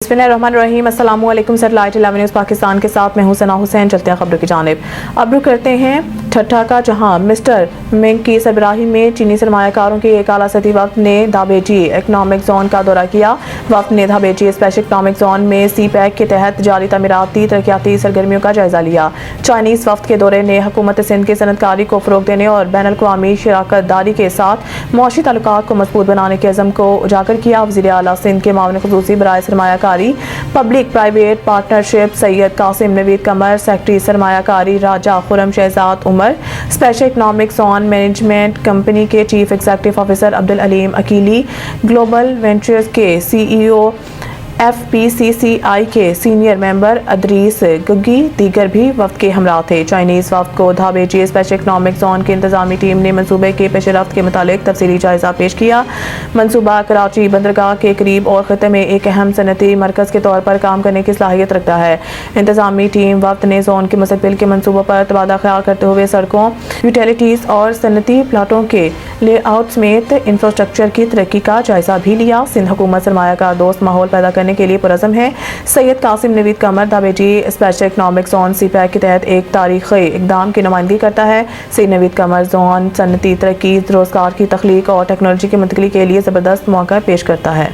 बिस्मिल्लाहिर्रहमानिर्रहीम। अस्सलाम वालेकुम। सैटेलाइट 11 न्यूज़ पाकिस्तान के साथ मैं हूं सना हुसैन। चलते हैं खबरों की जानिब। अब रुख करते हैं ठट्ठा का, जहां मिस्टर मिंग की सरबराही में चीनी सरमायाकारों के एक आला सतही वफ्द ने दाबेजी इकनॉमिक जोन का दौरा किया। वफ्द ने दाबेजी स्पेशल इकनॉमिक जोन में सी पैक के तहत जारी तमीराती तरक्याती सरगर्मियों का जायजा लिया। चाइनीज़ वफ्द के दौरे ने हुकूमत सिंध की सनतकारी को फ़रोग़ देने और बैनुल-अक़वामी शराकत दारी के साथ मुआशी ताल्लुकात को मजबूत बनाने के अज़म को उजागर किया। वज़ीर आला सिंध के मामले ख़ुसूसी बराए सरमायाकारी public private partnership Syed Qasim Naveed Qamar, secretary सरमायाकारी Raja Khurram Shahzad Umar, special economic zone management company के chief executive officer Abdul Aleem Aqeeli, global ventures के CEO FPCCI के सीनियर मेंबर अदरीस गुग्गी दीगर भी वफ्द के हमरा थे। चाइनीज़ वफ्द को दाबेजी स्पेशल इकनॉमिक जोन की इंतजामी टीम ने मनसूबे के पेशरफ्त के मुतालिक तफसीली जायजा पेश किया। मनसूबा कराची बंदरगाह के करीब और खत्े में एक अहम सनती मरकज़ के तौर पर काम करने की सलाहियत रखता है। इंतजामी टीम वफ्द ने जोन के मुस्तकबिल के मनसूबों पर तबादला ख्याल करते हुए सड़कों, यूटिलिटीज़ और सनती प्लाटों के लेआउट समेत इंफ्रास्ट्रक्चर की तरक्की का जायजा भी लिया। सिंध हुकूमत सरमायाकार दोस्त माहौल पैदा करने के लिए पुरज़म है। सैयद कासिम नवीद कमर दाबेजी स्पेशल इकनॉमिक जोन सी पैक के तहत एक तारीख़ी इक़दाम की नुमाइंदगी करता है। सैयद नवीद कमर जोन सनती तरक्की, रोज़गार की तख्लीक और टेक्नोलॉजी की मुंतकिली के लिए ज़बरदस्त मौका पेश करता है।